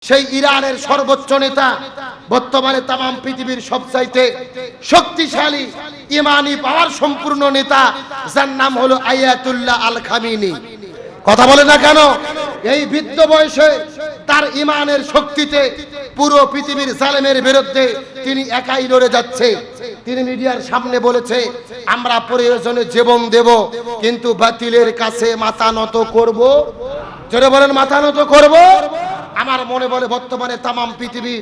সেই ইরানের সর্বোচ্চ নেতা, বর্তমানে তামাম পৃথিবীর সবচাইতে শক্তিশালী ইমানি পাওয়ার সম্পূর্ণ নেতা, যার নাম হলো আয়াতুল্লাহ আল খামিনি। কথা বলে না কেন? এই বৃদ্ধ বয়সে তার ইমানের শক্তিতে পুরো পৃথিবীর জালেমের বিরুদ্ধে তিনি একাই লড়ে যাচ্ছে। তিনি মিডিয়ার সামনে বলেছে, আমরা প্রয়োজনে জীবন দেব, কিন্তু বাতিলের কাছে মাথা নত করব। জোরে বলেন, মাথা নত করব। আমার মনে বলে বর্তমানে তামাম পৃথিবী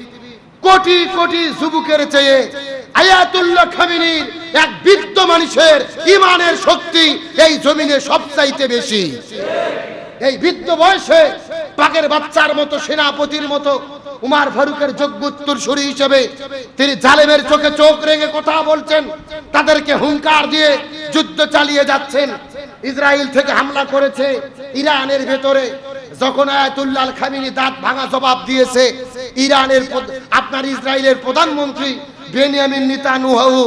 কোটি কোটি যুবকের চেয়ে আয়াতুল্লাহ খামিনির এক বৃদ্ধ মানুষের ইমানের শক্তি এই জমিনে সবচাইতে বেশি। এই বৃদ্ধ বয়সে পাকের বাচ্চার মতো, সেনাপতির মতো, উমার ফারুকের যোগ্য উত্তরসূরি হিসেবে তিনি জালেমের চোখে চোখ রেখে কথা বলছেন, তাদেরকে হুঙ্কার দিয়ে যুদ্ধ চালিয়ে যাচ্ছেন। ইসরায়েল থেকে হামলা করেছে ইরানের ভেতরে, যখন আয়াতুল্লাহ আল খামিনি দাঁত ভাঙা জবাব দিয়েছে, ইরানের আপনার ইসরায়েলের প্রধানমন্ত্রী বেনিয়ামিন নেতানিয়াহু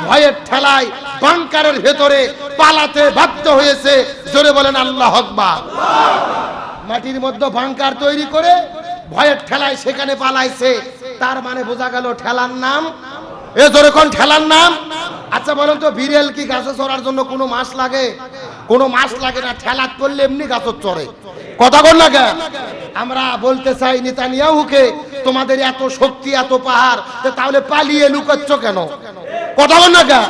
ভয়ের ঠেলায় বাংকারের ভেতরে পালাতে বাধ্য হয়েছে। জোরে বলেন আল্লাহু আকবার। মাটির মধ্যে বাংকার তৈরি করে ভয়ের ঠেলায় সেখানে পালাইছে। তার মানে বোঝা গেল ঠেলার নাম, এ জোরে কোন ঠেলার নাম? আচ্ছা বলেন তো, বিড়াল কি গাছে চড়ার জন্য কোনো মাস লাগে? কোনো মাস লাগে না, ঠেলাত করলে এমনি গাছত চড়ে। কথা বল না কেন? আমরা বলতে চাই নেতানিয়াহুকে, তোমাদের এত শক্তি, এত পাহাড়, তাহলে পালিয়ে লুকাচ্ছ কেন? কথা বল না কেন?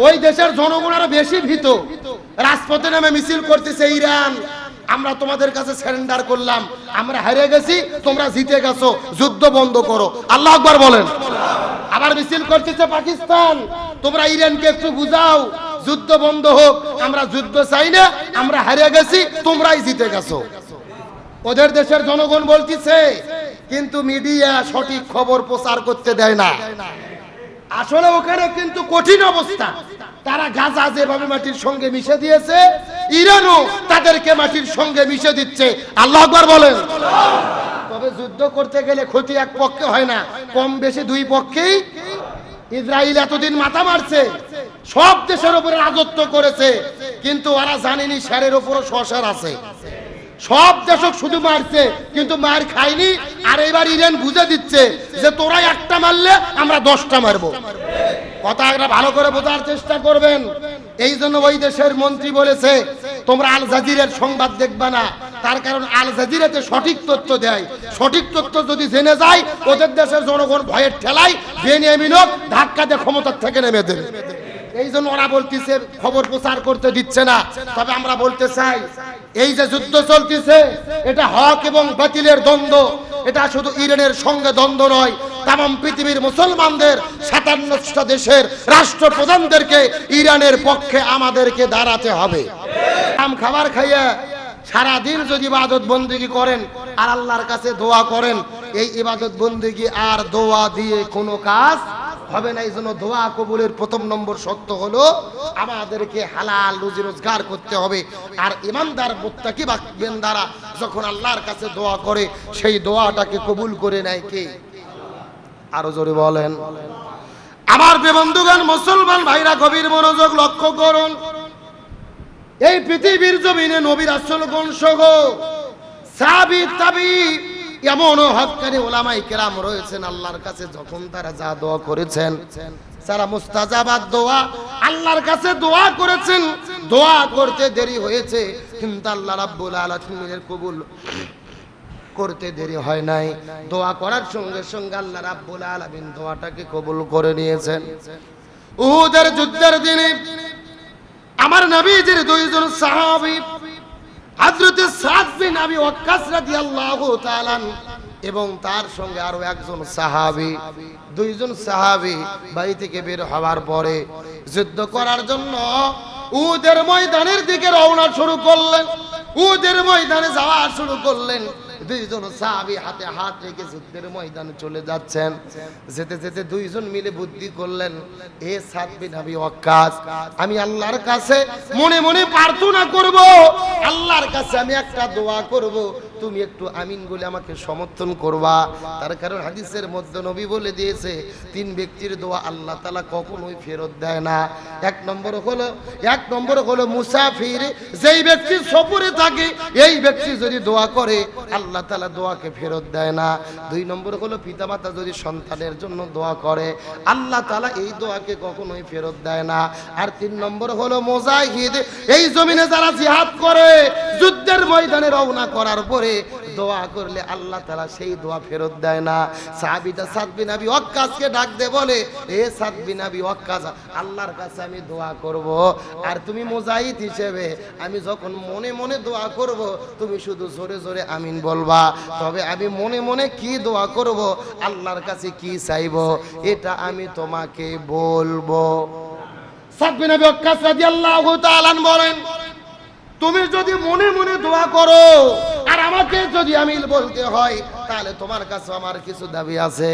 ওই দেশের জনগণ আরো বেশি ভীত, রাজপথে নামে মিছিল করতেছে, ইরান আমরা তোমাদের কাছে সারেন্ডার করলাম, আমরা হেরে গেছি, তোমরা জিতে গেছো, যুদ্ধ বন্ধ করো। আল্লাহু আকবার বলেন। আবার মিছিল করতেছে পাকিস্তান, তোমরা ইরানকে একটু বুঝাও, যুদ্ধ বন্ধ হোক, আমরা যুদ্ধ চাই না, আমরা হেরে গেছি, তোমরাই জিতে গেছো। ওদের দেশের জনগণ বলতেছে, কিন্তু মিডিয়া সঠিক খবর প্রচার করতে দেয় না। আসলে ওখানে কিন্তু কঠিন অবস্থা। তারা গাজা যেভাবে মাটির সঙ্গে মিশে দিয়েছে, ইরানও তাদেরকে মাটির সঙ্গে মিশে দিচ্ছে। আল্লাহু আকবার বলেন। তবে যুদ্ধ করতে গেলে ক্ষতি এক পক্ষে হয় না, কম বেশি দুই পক্ষেই। ইসরায়েল এতদিন মাথা মারছে, সব দেশের উপরে রাজত্ব করেছে, কিন্তু ওরা জানেনি শেরের উপরও শশার আছে। সব দেশক শুধু মারছে, কিন্তু মার খায়নি। আর এবার ইরান বুঝে দিচ্ছে যে তোরা একটা মারলে আমরা 10টা মারবো। কথা ভালো করে বোঝার চেষ্টা করবেন। এই জন্য ওই দেশের মন্ত্রী বলেছে, তোমরা আল জাজিরার সংবাদ দেখবা না, তার কারণ আল জাজিরাতে সঠিক তথ্য দেয়। সঠিক তথ্য যদি জেনে যায়, ওদের দেশের জনগণ ভয়ের ঠেলায় বেনিয়ামিনও ধাক্কা দিয়ে ক্ষমতার থেকে নেমে দেবে। এই জন্য ওরা বলতেছে খবর প্রচার করতে দিচ্ছে না। তবে আমরা বলতে চাই, এই যে যুদ্ধ চলতেছে, এটা হক এবং বাতিলের দ্বন্দ্ব। এটা শুধু ইরানের সঙ্গে দ্বন্দ্ব নয়, তামাম পৃথিবীর মুসলমানদের 57টা দেশের রাষ্ট্রপ্রধানদেরকে ইরানের পক্ষে আমাদেরকে দাঁড়াতে হবে। খাবার খাইয়া সারাদিন যদি ইবাদত বন্দেগী করেন আর আল্লাহর কাছে দোয়া করেন, এই ইবাদত বন্দেগী আর দোয়া দিয়ে কোনো কাজ হবে না। এই জন্য দোয়া কবুলের প্রথম নম্বর শর্ত হলো আমাদেরকে হালাল রুজি রোজগার করতে হবে। আর ইমানদার মুত্তাকি বান্দারা যখন আল্লাহর কাছে দোয়া করে, সেই দোয়াটাকে কবুল করে নেয় কে? আরো জোরে বলেন। আমার বন্ধুগণ, মুসলমান ভাইরা, গভীর মনোযোগ লক্ষ্য করুন। এই পৃথিবীর জমিনে নবী রাসূলগণ সহ সাহাবী তাবী এমন হক্কানি ওলামায়ে কেরাম রয়েছেন, আল্লাহর কাছে যখন তারা যা দোয়া করেছেন, সারা মুস্তাজাবাত দোয়া, আল্লাহর কাছে দোয়া করেছেন, দোয়া করতে দেরি হয়েছে, কিন্তু আল্লাহ রাব্বুল আলামিনের কবুল করতে দেরি হয় নাই। দোয়া করার সঙ্গে সঙ্গে আল্লাহ রাব্বুল আলামিন দোয়াটাকে কবুল করে নিয়েছেন। উহুদের যুদ্ধের দিনে আমার নবীজির দুইজন সাহাবী, হযরত সাদ বিন আবি ওয়াক্কাস রাদিয়াল্লাহু তাআলা এবং তার সঙ্গে আরো একজন সাহাবী, দুইজন সাহাবী বাড়ি থেকে বের হওয়ার পরে যুদ্ধ করার জন্য উহুদের ময়দানের দিকে রওনা শুরু করলেন। উহুদের ময়দানে যাওয়া শুরু করলেন। দুইজন সাহাবী হাতে হাত রেখে যুদ্ধের ময়দানে চলে যাচ্ছেন। যেতে যেতে দুইজন মিলে বুদ্ধি করলেন, এ সাদ বিন আবি ওয়াক্কাস, আমি আল্লাহর কাছে মনে মনে প্রার্থনা করব, আল্লাহর কাছে আমি একটা দোয়া করব, তুমি একটু আমিন বলে আমাকে সমর্থন করবা। তার কারণ হাদিসের মধ্যে নবী বলে দিয়েছে তিন ব্যক্তির দোয়া আল্লাহ তাআলা কখনোই ফেরত দেয় না। এক নম্বর হলো মুসাফির, যেই ব্যক্তি সফরে থাকে এই ব্যক্তি যদি দোয়া করে আল্লাহ তাআলা দোয়াকে ফেরত দেয় না। দুই নম্বর হলো পিতামাতা যদি সন্তানের জন্য দোয়া করে আল্লাহ তাআলা এই দোয়াকে কখনোই ফেরত দেয় না। আর তিন নম্বর হলো মুজাহিদ, এই জমিনে যারা জিহাদ করে যুদ্ধের ময়দানে রওনা করার পরে দোয়া করলে আল্লাহ তাআলা সেই দোয়া ফেরত দেয় না। সাহাবীটা সাদ বিন আবি ওয়াক্কাসকে ডাক দে বলে, এ সাদ বিন আবি ওয়াক্কাস, আল্লাহর কাছে আমি দোয়া করব, আর তুমি মুজাহিদ হিসেবে আমি যখন মনে মনে দোয়া করব তুমি শুধু জোরে জোরে আমিন বলবা। তবে আমি মনে মনে কি দোয়া করব, আল্লাহর কাছে কি চাইব, এটা আমি তোমাকে বলবো। সাদ বিন আবি ওয়াক্কাস রাদিয়াল্লাহু তাআলা বলেন, তুমি যদি মনে মনে দোয়া করো আর আমাকে যদি আমিন বলতে হয় তাহলে তোমার কাছে আমার কিছু দাবি আছে।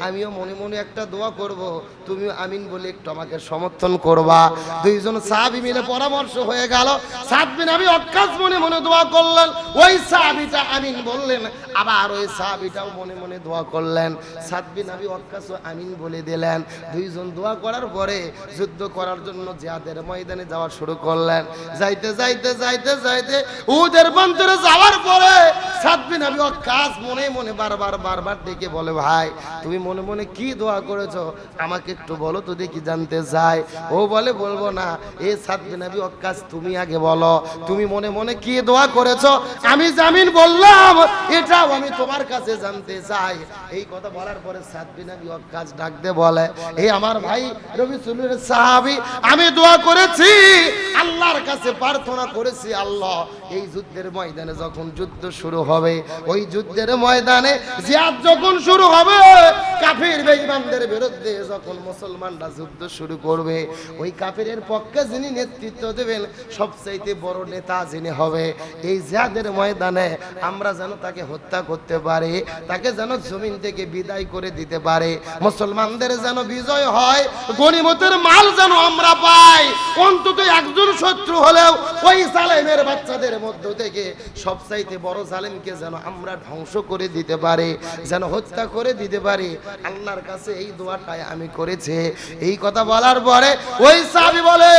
আমিও মনে মনে একটা দোয়া করব, তুমিও আমিন বলে একটু আমাকে সমর্থন করবা। দুইজন সাহাবী মিলে পরামর্শ হয়ে গেল। সাদ বিন আবি ওয়াক্কাস মনে মনে দোয়া করলেন, ওই সাহাবীটা আমিন বললেন, আবার ওই সাহাবীটাও মনে মনে দোয়া করলেন। সাদ বিন আবি ওয়াক্কাসও আমিন বলে দিলেন। দুইজন দোয়া করার পরে যুদ্ধ করার জন্য জিহাদের ময়দানে যাওয়া শুরু করলেন। যাইতে যাইতে যাইতে যাইতে উহুদের প্রান্তরে যাওয়ার পরে সাদ বিন আবি ওয়াক্কাস মনে মনে বারবার ডেকে বলে, ভাই তুমি মনে মনে কি দোয়া করেছো আমাকে একটু বলো তো দেখি, জানতে চাই। ও বলে, বলবো না, এ সাদ বিন আবি ওয়াক্কাস তুমি আগে বলো, তুমি মনে মনে কি দোয়া করেছো, আমি জামিন বললাম এটাও আমি তোমার কাছে জানতে চাই। এই কথা বলার পরে সাদ বিন আবি ওয়াক্কাস ডাক দে বলে, এই আমার ভাই রাসূলের সাহাবী, আমি দোয়া করেছি, আল্লাহর কাছে প্রার্থনা করেছি, আল্লাহ এই যুদ্ধের ময়দানে যখন যুদ্ধ শুরু হবে, ওই যুদ্ধের ময়দানে জিহাদ যখন শুরু হবে, কাফির বেঈমানদের বিরুদ্ধে যখন মুসলমানরা যুদ্ধ শুরু করবে, ওই কাফিরের পক্ষে যিনি নেতৃত্ব দেবেন সবচাইতে বড় নেতা যিনি হবে, এই জিহাদের ময়দানে আমরা যেন তাকে হত্যা করতে পারি, তাকে যেন জমিন থেকে বিদায় করে দিতে পারে, মুসলমানদের যেন বিজয় হয়, গনিমতের মাল যেন আমরা পাই, অন্তত একজন শত্রু হলেও ওই জালেমের বাচ্চাদের মধ্য থেকে সবচাইতে বড় জালেমকে যেন আমরা ধ্বংস করে দিতে পারি, যেন হত্যা করে দিতে পারি। আল্লাহর কাছে এই দোয়াটাই আমি করেছি। এই কথা বলার পরে ওই সাহাবী বলে,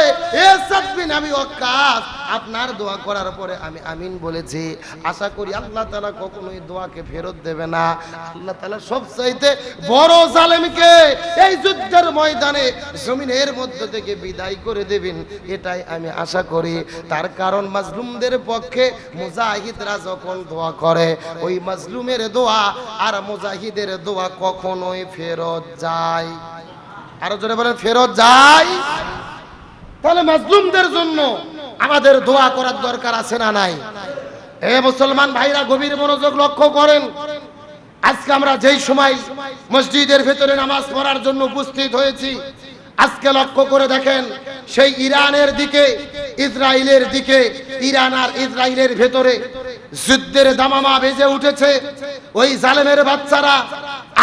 এ সাদ বিন আবি ওয়াক্কাস, আপনার দোয়া করার পরে আমি আমিন বলেছি, আশা করি আল্লাহ তাআলা কখনোই দোয়াকে ফেরত দেবে না। আল্লাহ তাআলা সবচাইতে বড় জালেমকে এই যুদ্ধের ময়দানে জমিনের মধ্য থেকে বিদায় করে দেবেন, এটাই আমি আশা করি। তার কারণ মাজলুমদের পক্ষে মুজাহিদরা যখন দোয়া করে, ওই মাজলুমের দোয়া আর মুজাহিদের দোয়া কখনোই ফেরত যায়। আরো জোরে বলেন, ফেরত যায়। তাহলে মাজলুমদের জন্য আমাদের দোয়া করার দরকার আছে না নাই? এ মুসলমান ভাইরা গভীর মনোযোগ লক্ষ্য করেন। আজকে আমরা যেই সময় মসজিদের ভেতরে নামাজ পড়ার জন্য উপস্থিত হয়েছি, আজকে লক্ষ্য করে দেখেন সেই ইরানের দিকে, ইসরায়েলের দিকে, ইরান আর ইসরায়েলের ভেতরে যুদ্ধের দামামা বেজে উঠেছে। ওই জালেমের বাচ্চারা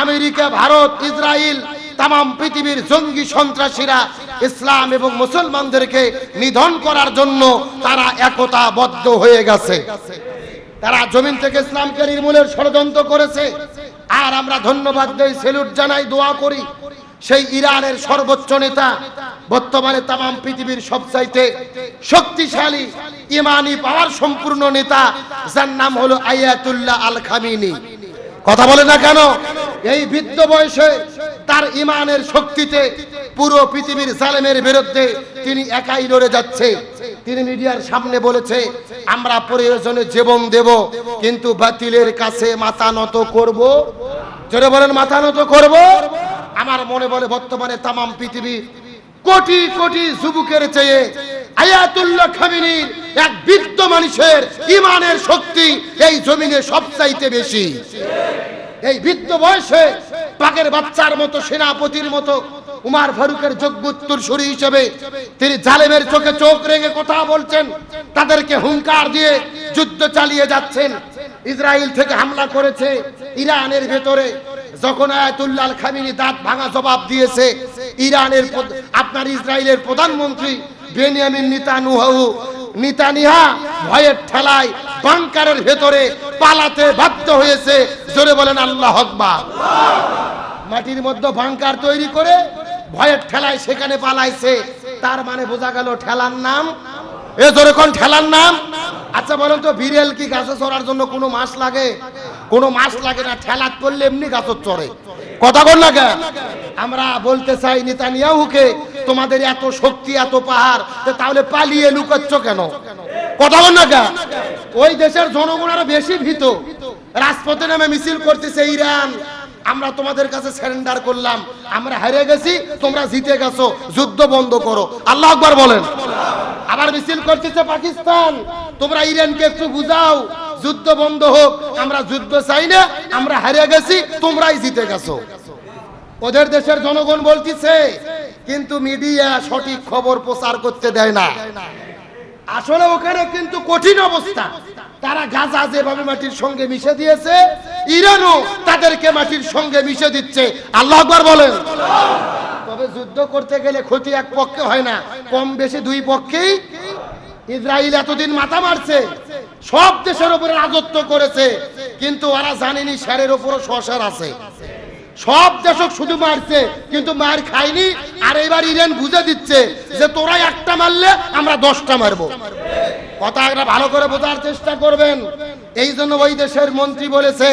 আমেরিকা, ভারত, ইসরায়েল, তাম পৃথিবীর জঙ্গি সন্ত্রাসীরা ইসলাম এবং মুসলমানদেরকে নিধন করার জন্য তারা একতাবদ্ধ হয়ে গেছে। তারা জমিন থেকে ইসলামকে নির্মূলের ষড়যন্ত্র করেছে। আর আমরা ধন্যবাদ দেই, সেলুট জানাই, দোয়া করি সেই ইরানের সর্বোচ্চ নেতা, বর্তমানে তাম পৃথিবীর সবচাইতে শক্তিশালী ইমানি পাওয়ার সম্পূর্ণ নেতা, যার নাম হলো আয়াতুল্লাহ আল খামিনি। কথা বলে না কেন? এই বৃদ্ধ বয়সে তার ইমানের শক্তিতে পুরো পৃথিবীর জালেমের বিরুদ্ধে তিনি একাই লড়ে যাচ্ছে। তিনি মিডিয়ার সামনে বলেছে, আমরা প্রয়োজনে জীবন দেব, কিন্তু বাতিলের কাছে মাথা নত করব। জোরে বলেন, মাথা নত করব। আমার মনে বলে বর্তমানে তাম পৃথিবী কোটি কোটি যুবকের চেয়ে আয়াতুল্লাহ খামিনির এক বৃদ্ধ মানুষের ইমানের শক্তি এই জমিনে সবচাইতে বেশি। এই বৃদ্ধ বয়সে পাকের বাচ্চার মতো, সেনাপতির মতো, উমার ফারুকের যোগ্য উত্তরসূরি হিসেবে তিনি জালেমের চোখে চোখ রেখে কথা বলছেন, তাদেরকে হুঙ্কার দিয়ে যুদ্ধ চালিয়ে যাচ্ছেন। ইসরায়েল থেকে হামলা করেছে ইরানের ভেতরে, যখন আয়াতুল্লাহ আল খামিনি দাঁত ভাঙা জবাব দিয়েছে, ইরানের আপনার ইসরায়েলের প্রধানমন্ত্রী বেনিয়ামিন নেতানিয়াহু ভয়ের ঠেলায় বাংকারের ভেতরে পালাতে বাধ্য হয়েছে। জোরে বলেন আল্লাহু আকবার। মাটির মধ্যে বাংকার তৈরি করে ভয়ের ঠেলায় সেখানে পালাইছে। তার মানে বোঝা গেল ঠেলার নাম, এ জোরে কোন ঠেলার নাম? আচ্ছা বলেন তো, বিড়াল কি গাছে চড়ার জন্য কোনো মাস লাগে? কোনো মাস লাগে না, ঠেলাত করলে এমনি গাছে চড়ে। কথা বল না কেন? আমরা বলতে চাই নেতানিয়াহুকে, তোমাদের এত শক্তি, এত পাহাড়, তাহলে পালিয়ে লুকাচ্ছ কেন? কথা বল না কেন? ওই দেশের জনগণ আরো বেশি ভীত, রাজপথে নেমে মিছিল করতেছে, ইরান আমরা তোমাদের কাছে সারেন্ডার করলাম, আমরা হেরে গেছি, তোমরা জিতে গেছো, যুদ্ধ বন্ধ করো। আল্লাহু আকবার বলেন। আবার মিছিল করতেছে পাকিস্তান, তোমরা ইরানকে একটু বুঝাও, যুদ্ধ বন্ধ হোক, আমরা যুদ্ধ চাই না, আমরা হেরে গেছি, তোমরাই জিতে গেছো। ওদের দেশের জনগণ বলতেছে, কিন্তু মিডিয়া সঠিক খবর প্রচার করতে দেয় না। আসলে ওখানে কিন্তু কঠিন অবস্থা। তারা গাজা যেভাবে মাটির সঙ্গে মিশে দিয়েছে, ইরানও তাদেরকে মাটির সঙ্গে মিশে দিচ্ছে। আল্লাহু আকবার বলেন। তবে যুদ্ধ করতে গেলে ক্ষতি এক পক্ষে হয় না, কম বেশি দুই পক্ষেই। ইসরায়েল এতদিন মাথা মারছে, সব দেশের উপরে রাজত্ব করেছে, কিন্তু ওরা জানেনি শেরের উপরও শশার আছে। সব দেশক শুধু মারছে, কিন্তু মার খায়নি। আর এবার ইরান বুঝে দিচ্ছে যে তোরা একটা মারলে আমরা 10টা মারবো। কথা ভালো করে বোঝার চেষ্টা করবেন। এই জন্য ওই দেশের মন্ত্রী বলেছে,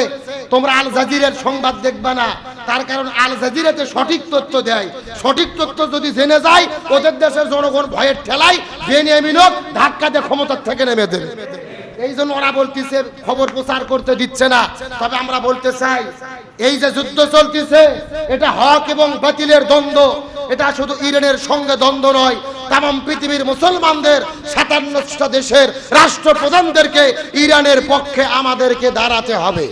তোমরা আল জাজিরার সংবাদ দেখবা না, তার কারণ আল জাজিরাতে সঠিক তথ্য দেয়। সঠিক তথ্য যদি জেনে যায়, ওদের দেশের জনগণ ভয়ের ঠেলায় বেনিয়ামিনও ধাক্কা দিয়ে ক্ষমতার থেকে নেমে দেবে। এই জন্য ওরা বলতেছে খবর প্রচার করতে দিচ্ছে না। তবে আমরা বলতে চাই, এই যে যুদ্ধ চলতেছে, এটা হক এবং বাতিলের দ্বন্দ্ব। এটা শুধু ইরানের সঙ্গে দ্বন্দ্ব নয়, তামাম পৃথিবীর মুসলমানদের 57টা দেশের রাষ্ট্রপ্রধানদেরকে ইরানের পক্ষে আমাদেরকে দাঁড়াতে হবে।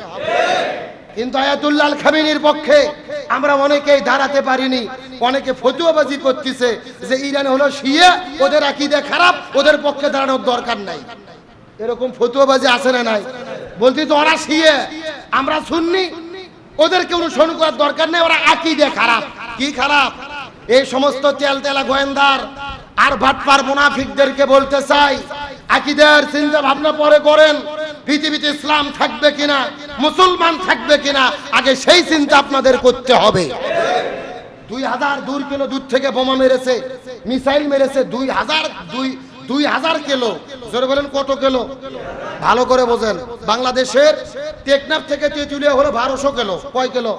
কিন্তু আয়াতুল্লাহ আল খামেনির পক্ষে আমরা অনেকেই দাঁড়াতে পারিনি। অনেকে ফতুয়াবাজি করতেছে যে ইরান হলো শিয়া, ওদের আকীদা খারাপ, ওদের পক্ষে দাঁড়ানোর দরকার নাই। এরকম ফতুয়াবাজি আছে না নাই? বলছি তো ওরা শিয়া, আমরা সুন্নি, ওদেরকে অনুসরণ করার দরকার নেই, ওরা আকীদা খারাপ। কি খারাপ? এই সমস্ত তেলতেলা গোয়েন্দার আর বাটপার মুনাফিকদেরকে বলতে চাই, আকীদার চিন্তা ভাবনা পরে করেন। পৃথিবীতে ইসলাম থাকবে কিনা, মুসলমান থাকবে কিনা, আগে সেই চিন্তা আপনাদের করতে হবে। 2000 কিলো দূর থেকে বোমা মেরেছে, মিসাইল মেরেছে, 2000 কিলো। জোরে বলেন কত কিলো? ভালো করে বোঝেন। বাংলাদেশের টেকনাফ থেকে তেঁতুলিয়া হলো 1200 কিলো। কয় কিলো?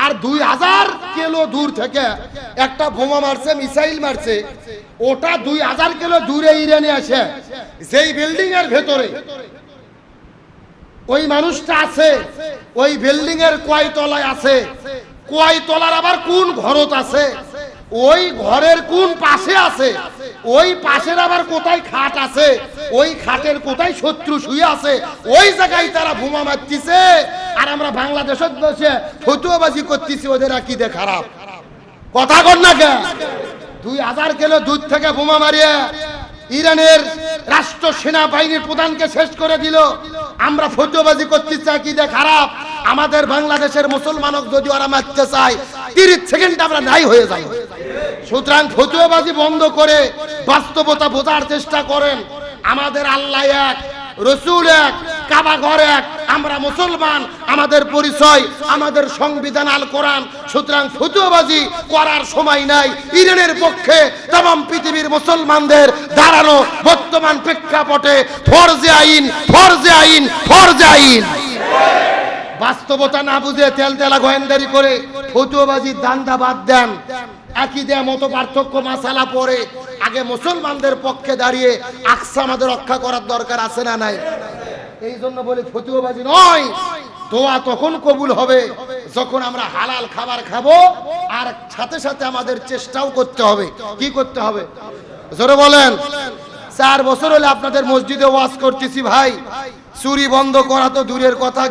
আর 2000 কিলো দূর থেকে একটা বোমা মারছে, মিসাইল মারছে, ওটা 2000 কিলো দূরে ইরানে আসে। যেই বিল্ডিং এর ভেতরে ওই মানুষটা আছে, ওই বিল্ডিং এর কয় তলায় আছে, কয় তলার আবার কোন ঘরত আছে, ওই ঘরের কোন পাশে আছে, ওই পাশের আবার কোথায় খাট আছে, ওই খাটের কোথায় শত্রু শুয়ে আছে, ওই জায়গায় তারা বোমা মারতেছে। আর আমরা বাংলাদেশে বসে ফতুয়াবাজি করতেছি, ওদের আকীদা খারাপ। কথা কর না কে? 2000 কিলো দূর থেকে বোমা মারিয়ে ইরানের রাষ্ট্র সেনাবাহিনীর প্রধানকে শেষ করে দিল। আমরা ফতুয়াবাজি করতেছি আকীদা খারাপ। আমাদের বাংলাদেশের মুসলমানক যদি ওরা মারতে চায়, 30 সেকেন্ড আমরা নাই হয়ে যাই। সুতরাং ফতুয়াবাজি বন্ধ করে বাস্তবতা বোঝার চেষ্টা করেন। আমাদের আল্লাহ এক, রসুল এক, কাবা ঘর এক, আমরা মুসলমান, আমাদের পরিচয়, আমাদের সংবিধান আল কোরআন। সুতরাং ফতুয়াবাজি করার সময় নাই। ইরানের পক্ষে तमाम পৃথিবীর মুসলমানদের দাঁড়ানো বর্তমান প্রেক্ষাপটে ফরজে আইন, ফরজে আইন, ফরজে আইন। বাস্তবতা না বুঝে তেলতেলা গোয়েন্দারি করে ফতুয়াবাজির দান্দা বাদ দেন। আকীদা মত পার্থক্য মাসালা পড়ে আগে মুসলমানদের পক্ষে দাঁড়িয়ে আকসা আমাদের রক্ষা করার দরকার আছে না নাই? এই জন্য বলি ফতুয়াবাজি নয়, দোয়া তখন কবুল হবে যখন আমরা হালাল খাবার খাবো, আর সাথে সাথে আমাদের চেষ্টাও করতে হবে। কি করতে হবে? জোরে বলেন। 4 বছর হলে আপনাদের মসজিদে ওয়াজ করতেছি ভাই, চুরি বন্ধ করা তো দূরের কথা,